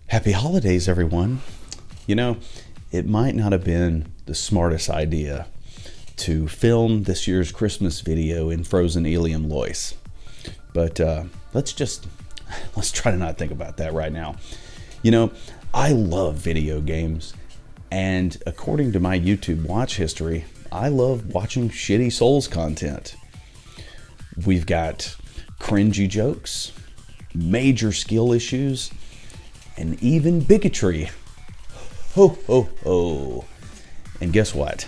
Happy holidays, everyone. You know, it might not have been the smartest idea to film this year's Christmas video in frozen Ilium Lois, but let's try to not think about that right now. You know, I love video games, and according to my YouTube watch history, I love watching shitty Souls content. We've got cringy jokes, major skill issues, and even bigotry. Ho, ho, ho. And guess what?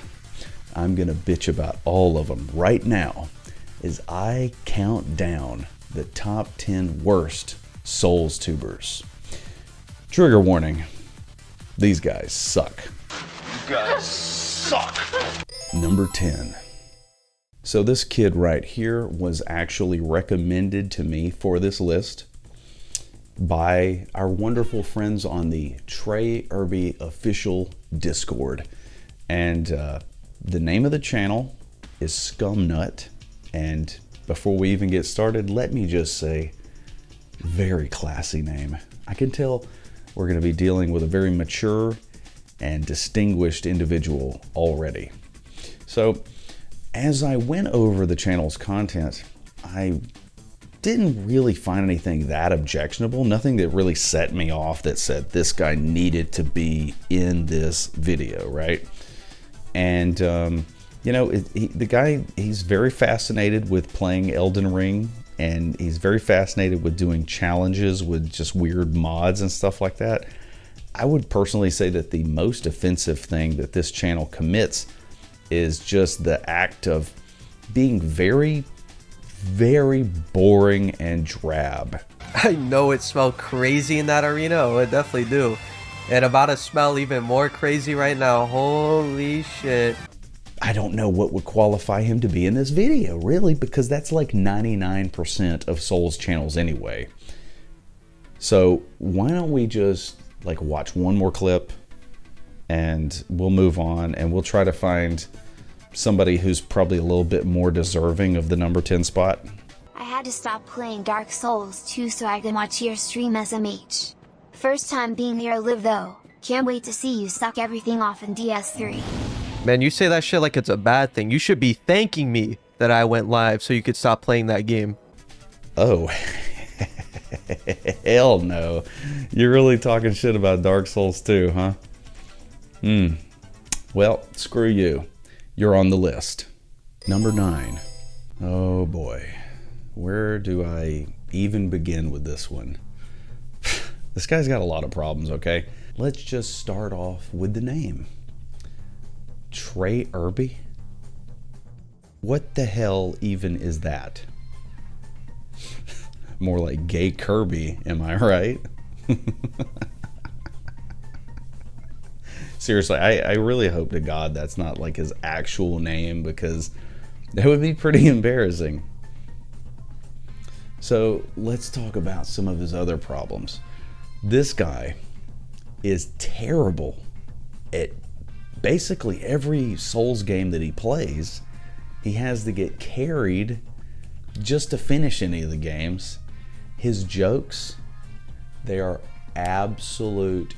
I'm gonna bitch about all of them right now as I count down the top 10 worst Soulstubers. Trigger warning, these guys suck. You guys suck. Number 10. So this kid right here was actually recommended to me for this list by our wonderful friends on the Trey Irby official Discord. And the name of the channel is Scumnut. And before we even get started, let me just say, very classy name. I can tell we're going to be dealing with a very mature and distinguished individual already. So as I went over the channel's content, I didn't really find anything that objectionable, nothing that really set me off that said this guy needed to be in this video, right? And you know, the guy, he's very fascinated with playing Elden Ring, and he's very fascinated with doing challenges with just weird mods and stuff like that. I would personally say that the most offensive thing that this channel commits is just the act of being very boring and drab. I know it smelled crazy in that arena. Oh, it definitely do. And about to smell even more crazy right now. Holy shit. I don't know what would qualify him to be in this video, really, because that's like 99% of Souls channels anyway. So why don't we just like watch one more clip and we'll move on, and we'll try to find somebody who's probably a little bit more deserving of the number 10 spot. I had to stop playing Dark Souls 2 so I can watch your stream SMH. First time being here live though. Can't wait to see you suck everything off in DS3. Man, you say that shit like it's a bad thing. You should be thanking me that I went live so you could stop playing that game. Oh, hell no. You're really talking shit about Dark Souls 2, huh? Well, screw you. You're on the list. Number 9. Oh boy. Where do I even begin with this one? This guy's got a lot of problems, okay? Let's just start off with the name. Trey Irby? What the hell even is that? More like Gay Kirby, am I right? Seriously, I really hope to God that's not like his actual name, because that would be pretty embarrassing. So let's talk about some of his other problems. This guy is terrible at basically every Souls game that he plays. He has to get carried just to finish any of the games. His jokes, they are absolute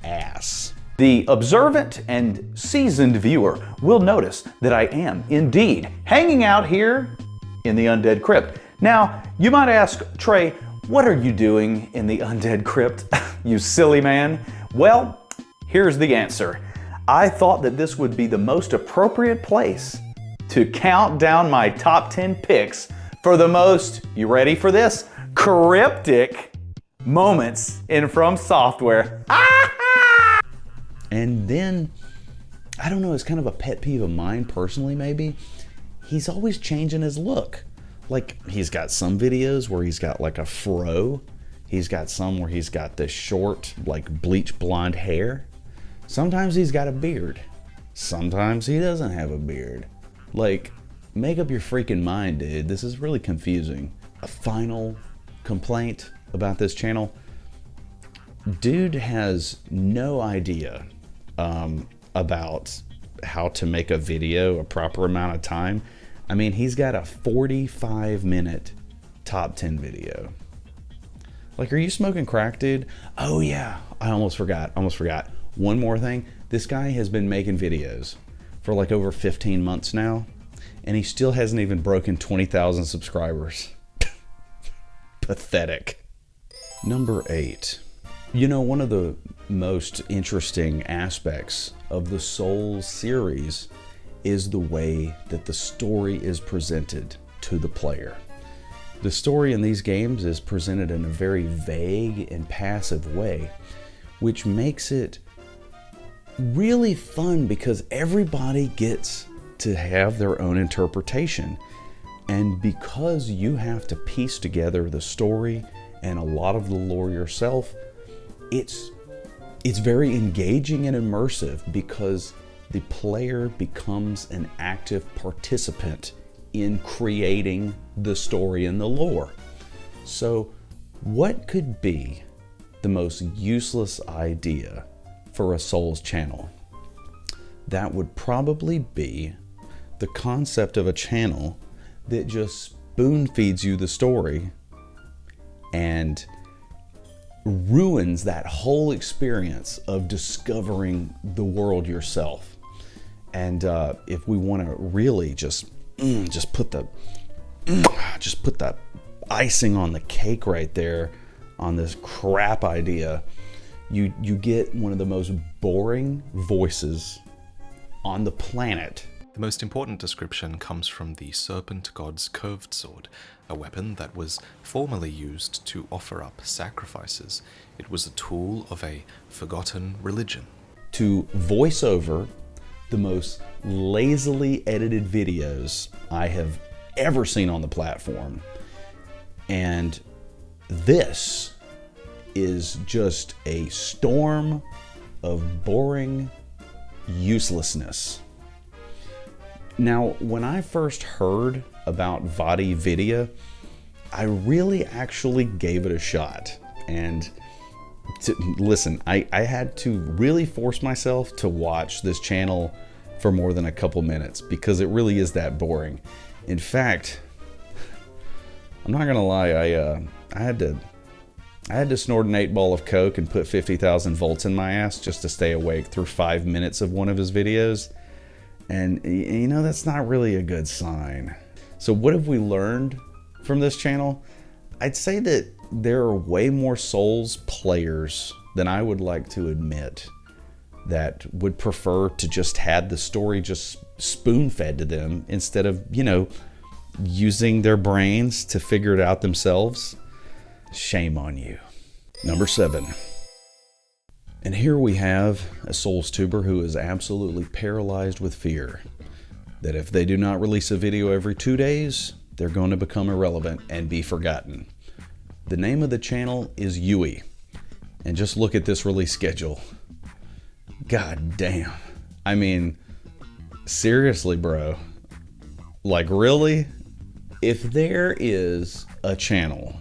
ass. The observant and seasoned viewer will notice that I am indeed hanging out here in the Undead Crypt. Now, you might ask, Trey, what are you doing in the Undead Crypt, you silly man? Well, here's the answer. I thought that this would be the most appropriate place to count down my top 10 picks for the most, you ready for this? Cryptic moments in From Software. And then, I don't know, it's kind of a pet peeve of mine personally maybe. He's always changing his look. Like, he's got some videos where he's got like a fro. He's got some where he's got this short, like bleach blonde hair. Sometimes he's got a beard. Sometimes he doesn't have a beard. Like, make up your freaking mind, dude. This is really confusing. A final complaint about this channel. Dude has no idea about how to make a video a proper amount of time. I mean, he's got a 45-minute top 10 video. Like, are you smoking crack, dude? Oh yeah, I almost forgot. One more thing. This guy has been making videos for like over 15 months now, and he still hasn't even broken 20,000 subscribers. Pathetic. Number 8. You know, one of the most interesting aspects of the Souls series is the way that the story is presented to the player. The story in these games is presented in a very vague and passive way, which makes it really fun because everybody gets to have their own interpretation. And because you have to piece together the story and a lot of the lore yourself, it's very engaging and immersive because the player becomes an active participant in creating the story and the lore. So what could be the most useless idea for a Souls channel? That would probably be the concept of a channel that just spoon feeds you the story and ruins that whole experience of discovering the world yourself. And if we want to really just put the icing on the cake right there on this crap idea, you get one of the most boring voices on the planet. The most important description comes from the serpent god's curved sword, a weapon that was formerly used to offer up sacrifices. It was a tool of a forgotten religion. To voice over the most lazily edited videos I have ever seen on the platform. And this is just a storm of boring uselessness. Now, when I first heard about Vadi Vidya, I really actually gave it a shot. And listen, I had to really force myself to watch this channel for more than a couple minutes because it really is that boring. In fact, I'm not gonna lie, I had to snort an 8-ball of coke and put 50,000 volts in my ass just to stay awake through 5 minutes of one of his videos. And you know, that's not really a good sign. So what have we learned from this channel? I'd say that there are way more Souls players than I would like to admit that would prefer to just have the story just spoon-fed to them instead of, you know, using their brains to figure it out themselves. Shame on you. Number 7. And here we have a Soulstuber who is absolutely paralyzed with fear that if they do not release a video every 2 days, they're going to become irrelevant and be forgotten. The name of the channel is Yui. And just look at this release schedule. God damn. I mean, seriously, bro. Like, really? If there is a channel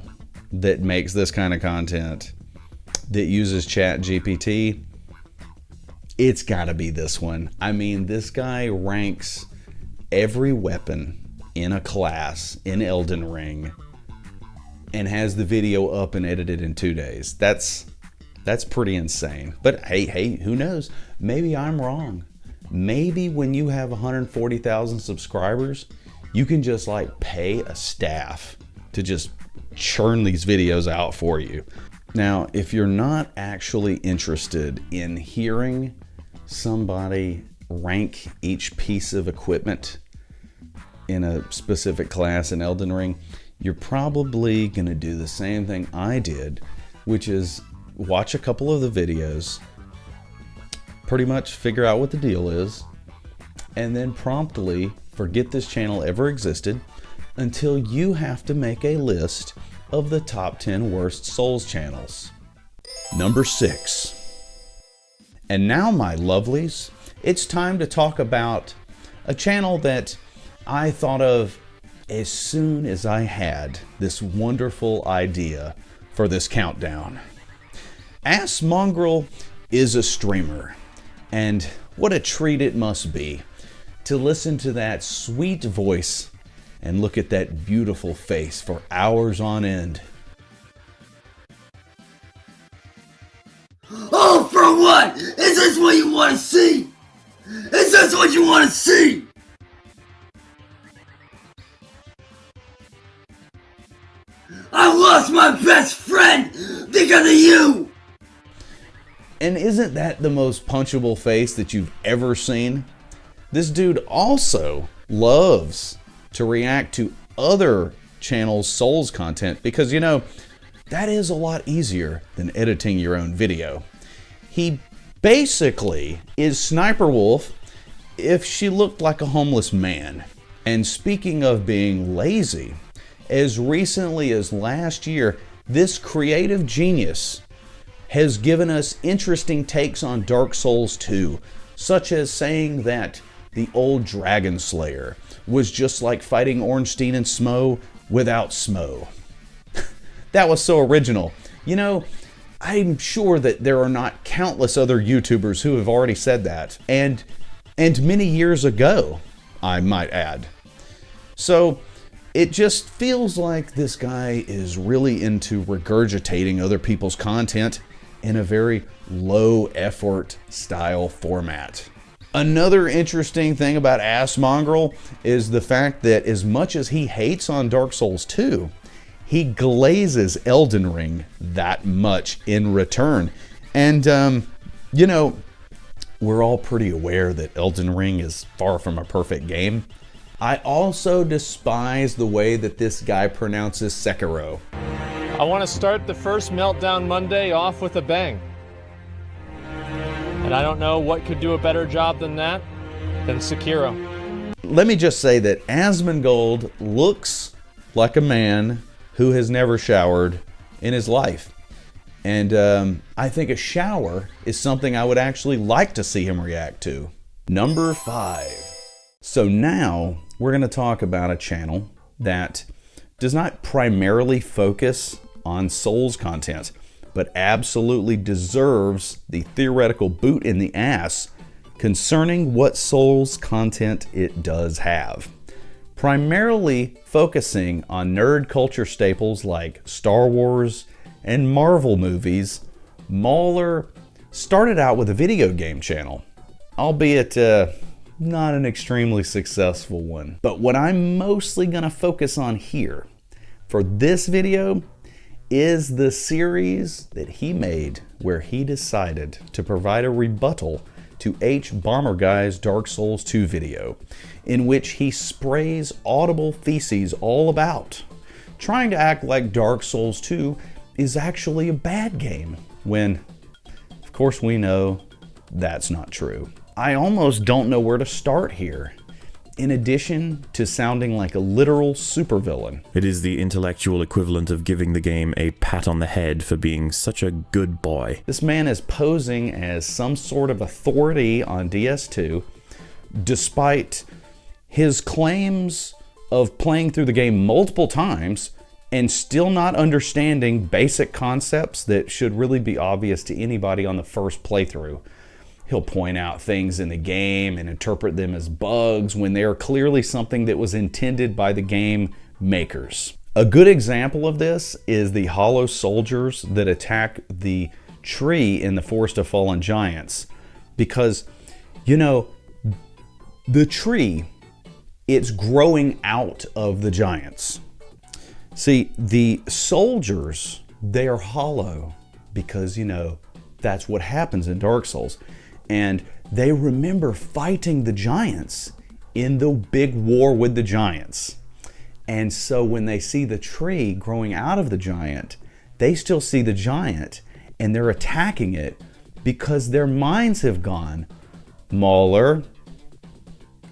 that makes this kind of content that uses ChatGPT, it's gotta be this one. I mean, this guy ranks every weapon in a class in Elden Ring and has the video up and edited in 2 days. That's pretty insane. But hey, who knows? Maybe I'm wrong. Maybe when you have 140,000 subscribers, you can just like pay a staff to just churn these videos out for you. Now, if you're not actually interested in hearing somebody rank each piece of equipment in a specific class in Elden Ring, you're probably gonna do the same thing I did, which is watch a couple of the videos, pretty much figure out what the deal is, and then promptly forget this channel ever existed until you have to make a list of the top 10 worst Souls channels. Number 6. And now, my lovelies, it's time to talk about a channel that I thought of as soon as I had this wonderful idea for this countdown. Ass Mongrel is a streamer, and what a treat it must be to listen to that sweet voice and look at that beautiful face for hours on end. All for what? Is this what you want to see? Is this what you want to see? I lost my best friend because of you! And isn't that the most punchable face that you've ever seen? This dude also loves to react to other channels' Souls content because, you know, that is a lot easier than editing your own video. He basically is Sniper Wolf if she looked like a homeless man. And speaking of being lazy, as recently as last year, this creative genius has given us interesting takes on Dark Souls 2, such as saying that the old Dragon Slayer was just like fighting Ornstein and Smo without Smo. That was so original. You know, I'm sure that there are not countless other YouTubers who have already said that, and many years ago, I might add. So it just feels like this guy is really into regurgitating other people's content in a very low effort style format. Another interesting thing about Ass Mongrel is the fact that as much as he hates on Dark Souls 2, he glazes Elden Ring that much in return. And, you know, we're all pretty aware that Elden Ring is far from a perfect game. I also despise the way that this guy pronounces Sekiro. I want to start the first Meltdown Monday off with a bang. And I don't know what could do a better job than that than Sekiro. Let me just say that Asmongold looks like a man who has never showered in his life. And I think a shower is something I would actually like to see him react to. Number 5. So now we're going to talk about a channel that does not primarily focus on Souls content, but absolutely deserves the theoretical boot in the ass concerning what Souls content it does have. Primarily focusing on nerd culture staples like Star Wars and Marvel movies, Mauler started out with a video game channel, albeit not an extremely successful one. But what I'm mostly gonna focus on here for this video is the series that he made where he decided to provide a rebuttal to H. Bomber Guy's Dark Souls 2 video, in which he sprays audible feces all about, trying to act like Dark Souls 2 is actually a bad game, when, of course, we know that's not true. I almost don't know where to start here. In addition to sounding like a literal supervillain. It is the intellectual equivalent of giving the game a pat on the head for being such a good boy. This man is posing as some sort of authority on DS2, despite his claims of playing through the game multiple times and still not understanding basic concepts that should really be obvious to anybody on the first playthrough. He'll point out things in the game and interpret them as bugs when they are clearly something that was intended by the game makers. A good example of this is the hollow soldiers that attack the tree in the Forest of Fallen Giants. Because, you know, the tree, it's growing out of the giants. See, the soldiers, they are hollow because, you know, that's what happens in Dark Souls. And they remember fighting the giants in the big war with the giants. And so when they see the tree growing out of the giant, they still see the giant and they're attacking it because their minds have gone, Mauler,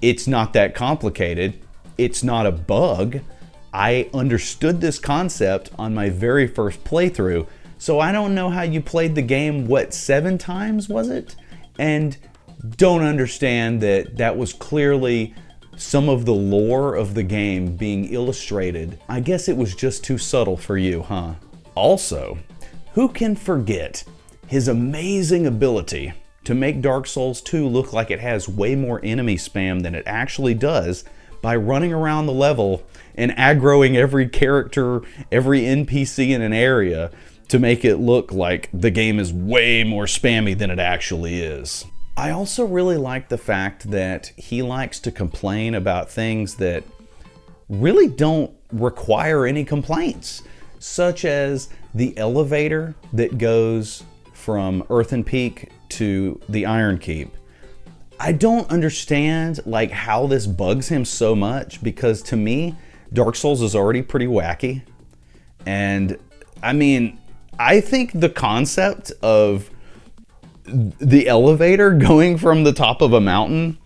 it's not that complicated. It's not a bug. I understood this concept on my very first playthrough. So I don't know how you played the game, what, 7 times was it? And don't understand that that was clearly some of the lore of the game being illustrated. I guess it was just too subtle for you, huh? Also, who can forget his amazing ability to make Dark Souls 2 look like it has way more enemy spam than it actually does by running around the level and aggroing every character, every NPC in an area to make it look like the game is way more spammy than it actually is. I also really like the fact that he likes to complain about things that really don't require any complaints, such as the elevator that goes from Earthen Peak to the Iron Keep. I don't understand like how this bugs him so much, because to me, Dark Souls is already pretty wacky. And I mean, I think the concept of the elevator going from the top of a mountain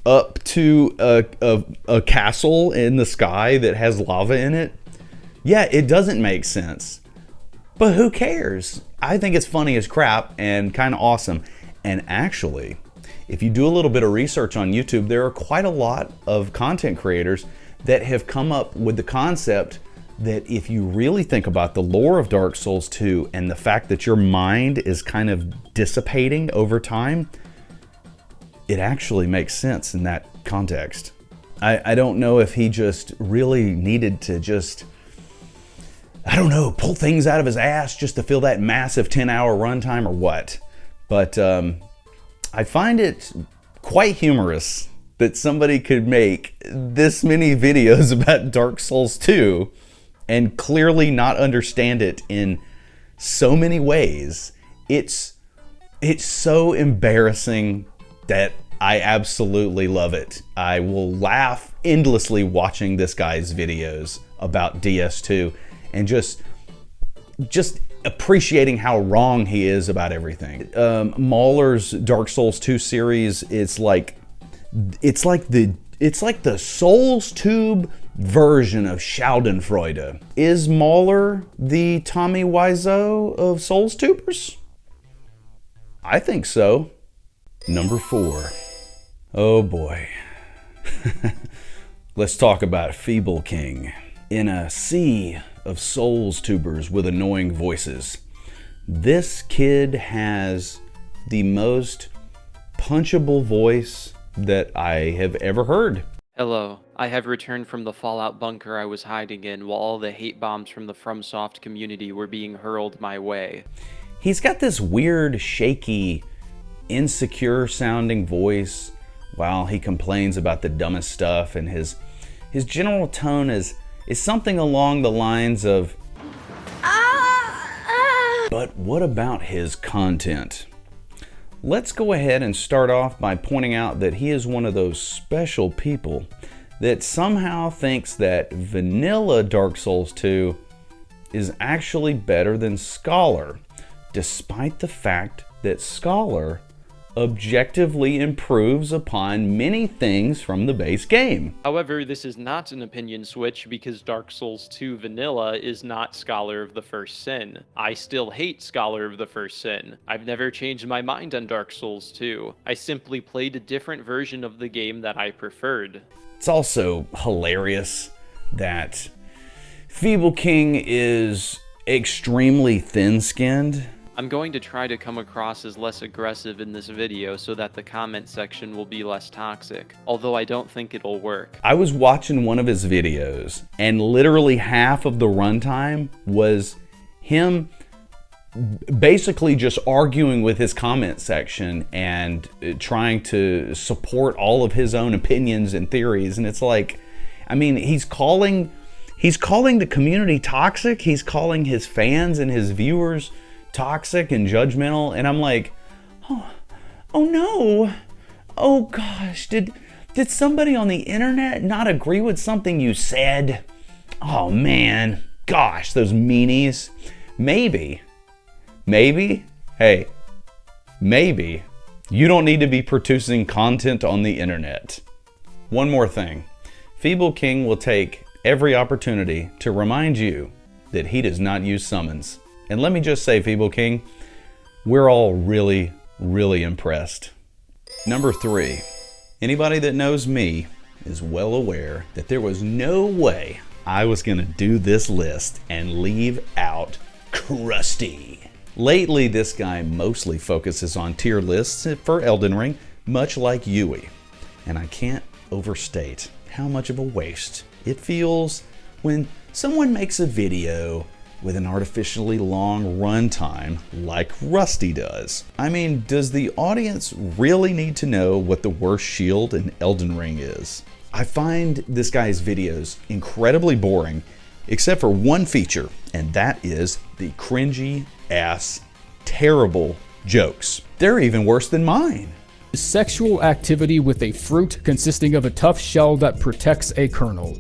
up to a castle in the sky that has lava in it, yeah, it doesn't make sense. But who cares? I think it's funny as crap and kind of awesome. And actually, if you do a little bit of research on YouTube, there are quite a lot of content creators that have come up with the concept that if you really think about the lore of Dark Souls 2 and the fact that your mind is kind of dissipating over time, it actually makes sense in that context. I don't know if he just really needed to just, I don't know, pull things out of his ass just to fill that massive 10-hour runtime or what. But I find it quite humorous that somebody could make this many videos about Dark Souls 2 and clearly not understand it in so many ways. It's so embarrassing that I absolutely love it. I will laugh endlessly watching this guy's videos about DS2 and just appreciating how wrong he is about everything. Mauler's Dark Souls 2 series is like the Souls Tube version of Schadenfreude. Is Mauler the Tommy Wiseau of Soulstubers? I think so. Number 4. Oh boy. Let's talk about Feeble King. In a sea of Soulstubers with annoying voices, this kid has the most punchable voice that I have ever heard. Hello, I have returned from the Fallout bunker I was hiding in while all the hate bombs from the FromSoft community were being hurled my way. He's got this weird, shaky, insecure sounding voice while he complains about the dumbest stuff, and his general tone is something along the lines of, But what about his content? Let's go ahead and start off by pointing out that he is one of those special people that somehow thinks that vanilla Dark Souls 2 is actually better than Scholar, despite the fact that Scholar objectively improves upon many things from the base game. However, this is not an opinion switch because Dark Souls 2 Vanilla is not Scholar of the First Sin. I still hate Scholar of the First Sin. I've never changed my mind on Dark Souls 2. I simply played a different version of the game that I preferred. It's also hilarious that Feeble King is extremely thin-skinned. I'm going to try to come across as less aggressive in this video so that the comment section will be less toxic, although I don't think it'll work. I was watching one of his videos, and literally half of the runtime was him basically just arguing with his comment section and trying to support all of his own opinions and theories. And it's like, I mean, he's calling the community toxic, he's calling his fans and his viewers toxic and judgmental, and I'm like, oh no, oh gosh, did somebody on the internet not agree with something you said? Oh man, gosh, those meanies. Maybe, hey, maybe you don't need to be producing content on the internet. One more thing, Feeble King will take every opportunity to remind you that he does not use summons. And let me just say, Feeble King, we're all really, really impressed. Number 3, anybody that knows me is well aware that there was no way I was gonna do this list and leave out Krusty. Lately, this guy mostly focuses on tier lists for Elden Ring, much like Yui. And I can't overstate how much of a waste it feels when someone makes a video with an artificially long runtime like Rusty does. I mean, does the audience really need to know what the worst shield in Elden Ring is? I find this guy's videos incredibly boring, except for one feature, and that is the cringy ass, terrible jokes. They're even worse than mine. Sexual activity with a fruit consisting of a tough shell that protects a kernel.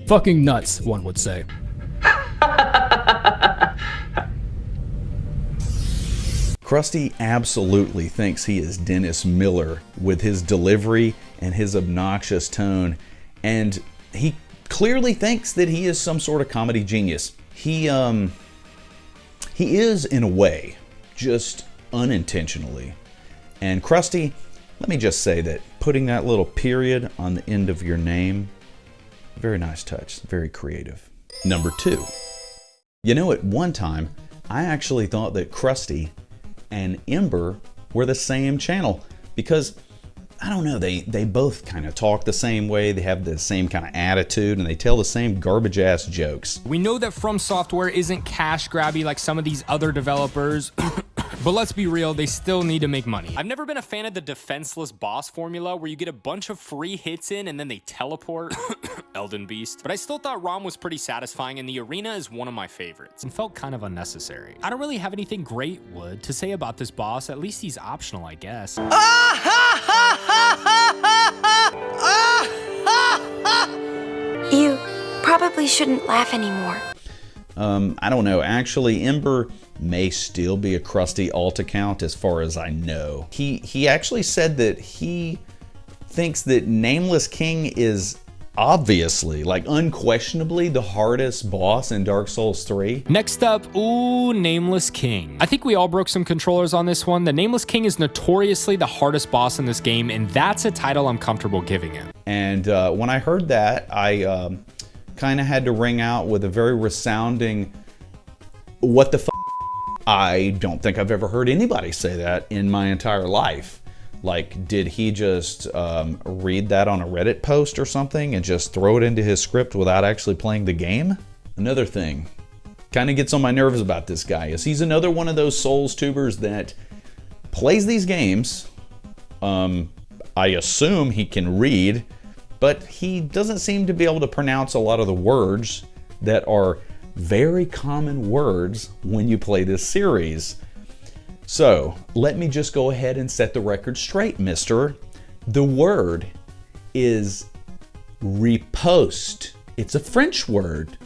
Fucking nuts, one would say. Krusty absolutely thinks he is Dennis Miller with his delivery and his obnoxious tone, and he clearly thinks that he is some sort of comedy genius. He is, in a way, just unintentionally. And Krusty, let me just say that putting that little period on the end of your name, very nice touch, very creative. Number 2. You know, at one time, I actually thought that Krusty and Ember were the same channel because, I don't know, they both kind of talk the same way, they have the same kind of attitude, and they tell the same garbage ass jokes. We know that From Software isn't cash grabby like some of these other developers, but let's be real, they still need to make money. I've never been a fan of the defenseless boss formula where you get a bunch of free hits in and then they teleport. Elden Beast. But I still thought Rom was pretty satisfying, and the arena is one of my favorites and felt kind of unnecessary. I don't really have anything great, Wood, to say about this boss. At least he's optional, I guess. You probably shouldn't laugh anymore. I don't know. Actually, Ember may still be a Krusty alt account as far as I know. He actually said that he thinks that Nameless King is obviously, like unquestionably, the hardest boss in Dark Souls 3. Next up, ooh, Nameless King. I think we all broke some controllers on this one. The Nameless King is notoriously the hardest boss in this game, and that's a title I'm comfortable giving him. And when I heard that, I kind of had to ring out with a very resounding, what the f***? I don't think I've ever heard anybody say that in my entire life. Like, did he just read that on a Reddit post or something and just throw it into his script without actually playing the game? Another thing kind of gets on my nerves about this guy is he's another one of those Soulstubers that plays these games. I assume he can read, but he doesn't seem to be able to pronounce a lot of the words that are very common words when you play this series. So, let me just go ahead and set the record straight, mister. The word is riposte. It's a French word.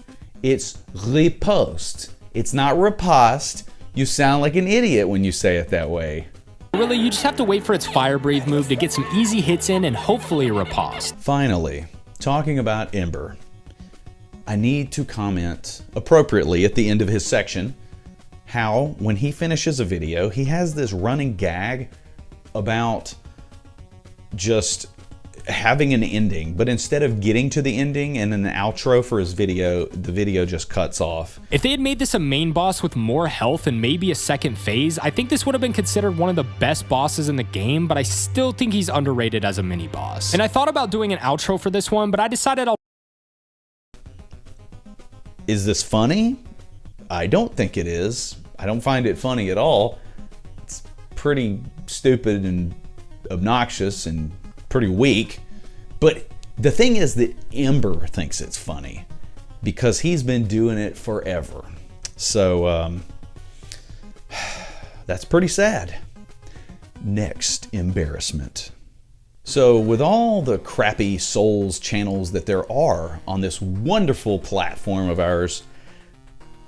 It's riposte. It's not riposte. You sound like an idiot when you say it that way. Really, you just have to wait for its fire breathe move to get some easy hits in and hopefully a riposte. Finally, talking about Ember, I need to comment appropriately at the end of his section how, when he finishes a video, he has this running gag about just having an ending, but instead of getting to the ending and an outro for his video, the video just cuts off. If they had made this a main boss with more health and maybe a second phase, I think this would have been considered one of the best bosses in the game, but I still think he's underrated as a mini boss. And I thought about doing an outro for this one, but I decided I'll... Is this funny? I don't think it is. I don't find it funny at all. It's pretty stupid and obnoxious and pretty weak. But the thing is that Ember thinks it's funny because he's been doing it forever. So that's pretty sad. Next, embarrassment. So with all the crappy Souls channels that there are on this wonderful platform of ours,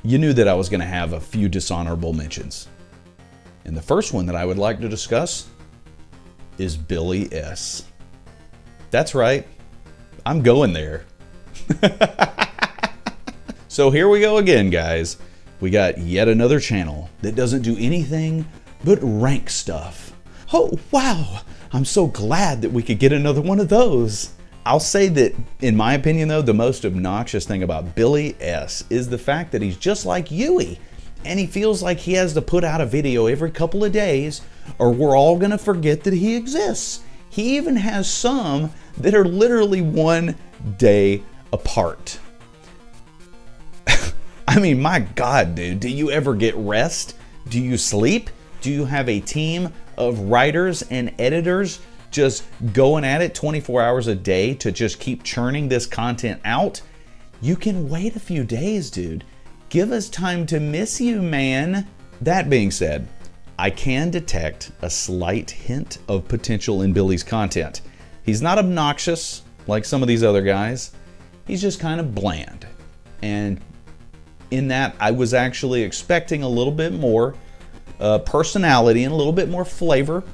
you knew that I was going to have a few dishonorable mentions. And the first one that I would like to discuss is Billy S. That's right, I'm going there. So here we go again, guys. We got yet another channel that doesn't do anything but rank stuff. Oh, wow. I'm so glad that we could get another one of those. I'll say that, in my opinion though, the most obnoxious thing about Billy S is the fact that he's just like Yui, and he feels like he has to put out a video every couple of days or we're all gonna forget that he exists. He even has some that are literally 1 day apart. I mean, my God, dude, do you ever get rest? Do you sleep? Do you have a team of writers and editors just going at it 24 hours a day to just keep churning this content out? You can wait a few days, dude. Give us time to miss you, man. That being said, I can detect a slight hint of potential in Billy's content. He's not obnoxious like some of these other guys. He's just kind of bland. And in that, I was actually expecting a little bit more personality and a little bit more flavor.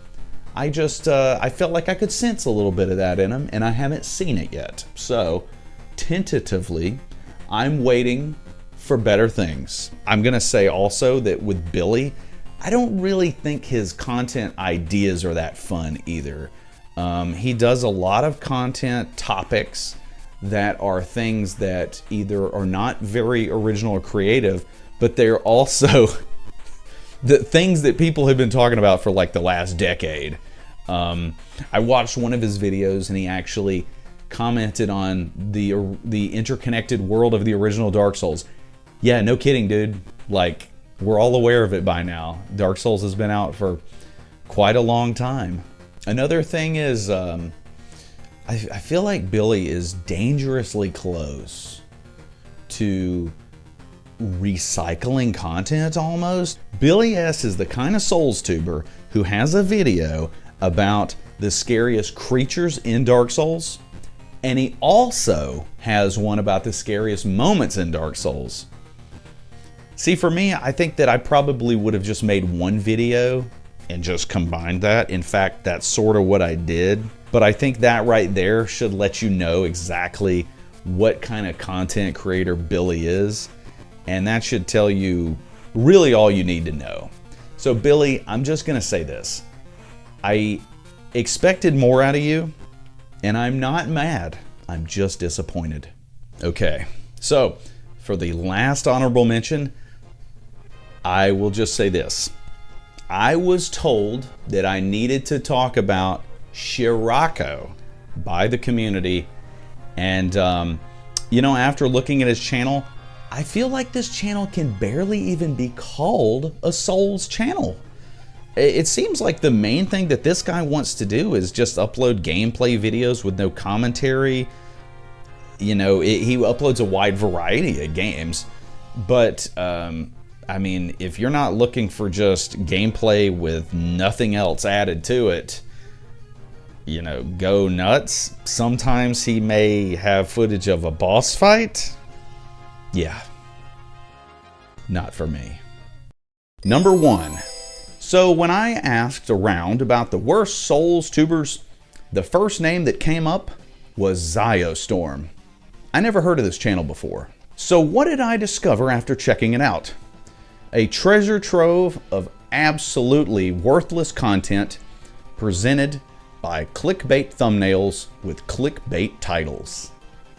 I felt like I could sense a little bit of that in him, and I haven't seen it yet. So, tentatively, I'm waiting for better things. I'm gonna say also that with Billy, I don't really think his content ideas are that fun either. He does a lot of content topics that are things that either are not very original or creative, but they're also the things that people have been talking about for like the last decade. I watched one of his videos and he actually commented on the interconnected world of the original Dark Souls. Yeah, no kidding, dude. Like, we're all aware of it by now. Dark Souls has been out for quite a long time. Another thing is, I feel like Billy is dangerously close to recycling content almost. Billy S is the kind of Soulstuber who has a video about the scariest creatures in Dark Souls, and he also has one about the scariest moments in Dark Souls. See, for me, I think that I probably would have just made one video and just combined that. In fact, that's sort of what I did. But I think that right there should let you know exactly what kind of content creator Billy is. And that should tell you really all you need to know. So Billy, I'm just gonna say this. I expected more out of you, and I'm not mad. I'm just disappointed. Okay, so for the last honorable mention, I will just say this. I was told that I needed to talk about Shirako by the community, and you know, after looking at his channel, I feel like this channel can barely even be called a Souls channel. It seems like the main thing that this guy wants to do is just upload gameplay videos with no commentary. You know, he uploads a wide variety of games, but I mean, if you're not looking for just gameplay with nothing else added to it, you know, go nuts. Sometimes he may have footage of a boss fight. Yeah, not for me. Number 1. So when I asked around about the worst Soulstubers, the first name that came up was Ziostorm. I never heard of this channel before. So what did I discover after checking it out? A treasure trove of absolutely worthless content presented by clickbait thumbnails with clickbait titles.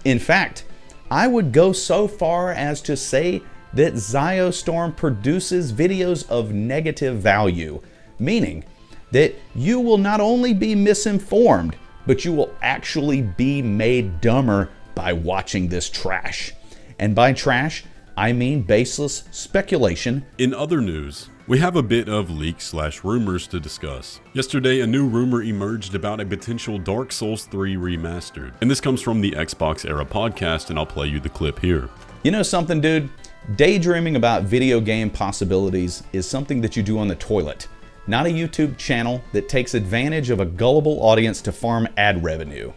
In fact, I would go so far as to say that Ziostorm produces videos of negative value, meaning that you will not only be misinformed, but you will actually be made dumber by watching this trash. And by trash, I mean baseless speculation. In other news, we have a bit of leaks/rumors to discuss. Yesterday, a new rumor emerged about a potential Dark Souls 3 remastered. And this comes from the Xbox Era podcast, and I'll play you the clip here. You know something, dude? Daydreaming about video game possibilities is something that you do on the toilet, not a YouTube channel that takes advantage of a gullible audience to farm ad revenue.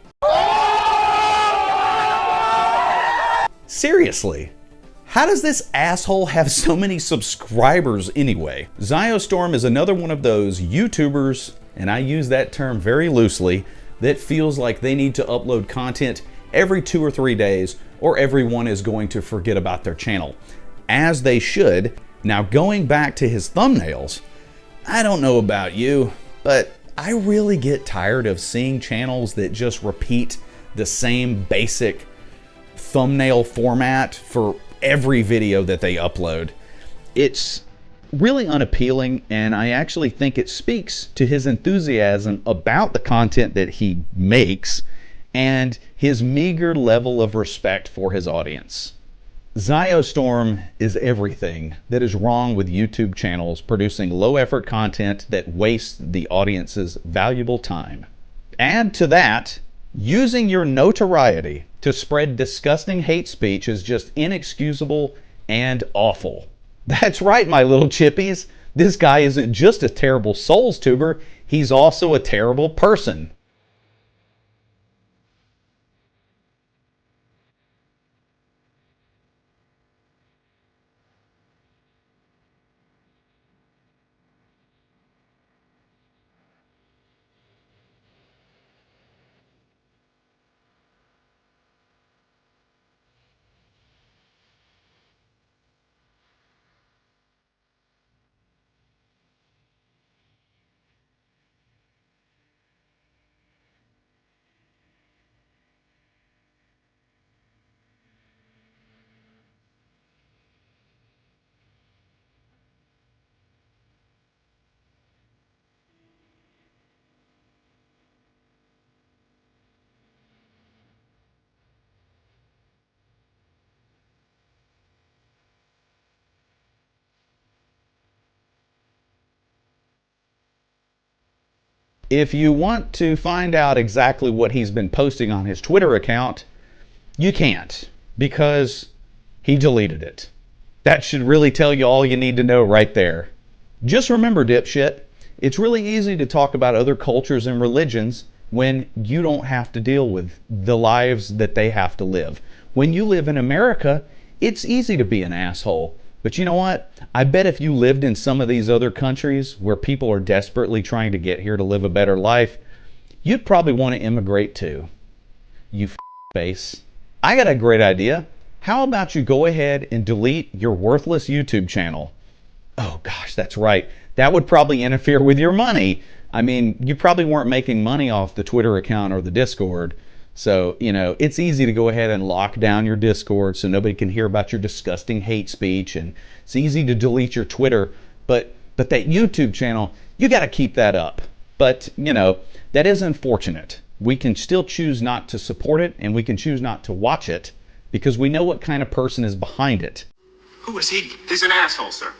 Seriously. How does this asshole have so many subscribers anyway? Ziostorm is another one of those YouTubers, and I use that term very loosely, that feels like they need to upload content every 2 or 3 days, or everyone is going to forget about their channel. As they should. Now, going back to his thumbnails, I don't know about you, but I really get tired of seeing channels that just repeat the same basic thumbnail format for every video that they upload. It's really unappealing, and I actually think it speaks to his enthusiasm about the content that he makes and his meager level of respect for his audience. Zyostorm is everything that is wrong with YouTube channels producing low-effort content that wastes the audience's valuable time. Add to that, using your notoriety to spread disgusting hate speech is just inexcusable and awful. That's right, my little chippies. This guy isn't just a terrible Soulstuber, he's also a terrible person. If you want to find out exactly what he's been posting on his Twitter account, you can't, because he deleted it. That should really tell you all you need to know right there. Just remember, dipshit, it's really easy to talk about other cultures and religions when you don't have to deal with the lives that they have to live. When you live in America, it's easy to be an asshole. But you know what? I bet if you lived in some of these other countries where people are desperately trying to get here to live a better life, you'd probably want to immigrate too. You face. I got a great idea. How about you go ahead and delete your worthless YouTube channel? Oh gosh, that's right. That would probably interfere with your money. I mean, you probably weren't making money off the Twitter account or the Discord. So, you know, it's easy to go ahead and lock down your Discord so nobody can hear about your disgusting hate speech, and it's easy to delete your Twitter, but that YouTube channel, you got to keep that up. But, you know, that is unfortunate. We can still choose not to support it, and we can choose not to watch it because we know what kind of person is behind it. Who is he? He's an asshole, sir.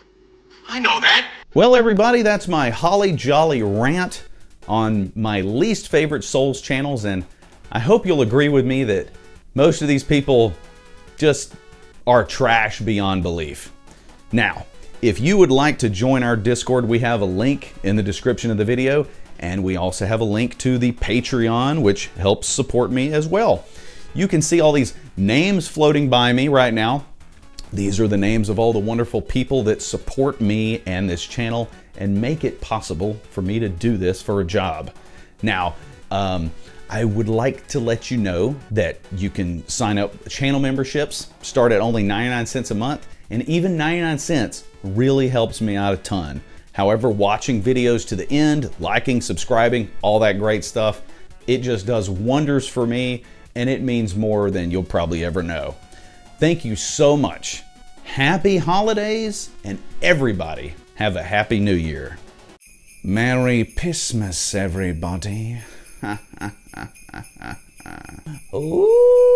I know that. Well, everybody, that's my holly jolly rant on my least favorite Souls channels, and I hope you'll agree with me that most of these people just are trash beyond belief. Now, if you would like to join our Discord, we have a link in the description of the video, and we also have a link to the Patreon, which helps support me as well. You can see all these names floating by me right now. These are the names of all the wonderful people that support me and this channel and make it possible for me to do this for a job. Now, I would like to let you know that you can sign up channel memberships, start at only 99 cents a month, and even 99 cents really helps me out a ton. However, watching videos to the end, liking, subscribing, all that great stuff, it just does wonders for me, and it means more than you'll probably ever know. Thank you so much. Happy holidays, and everybody have a happy new year. Merry Christmas, everybody. Ooh.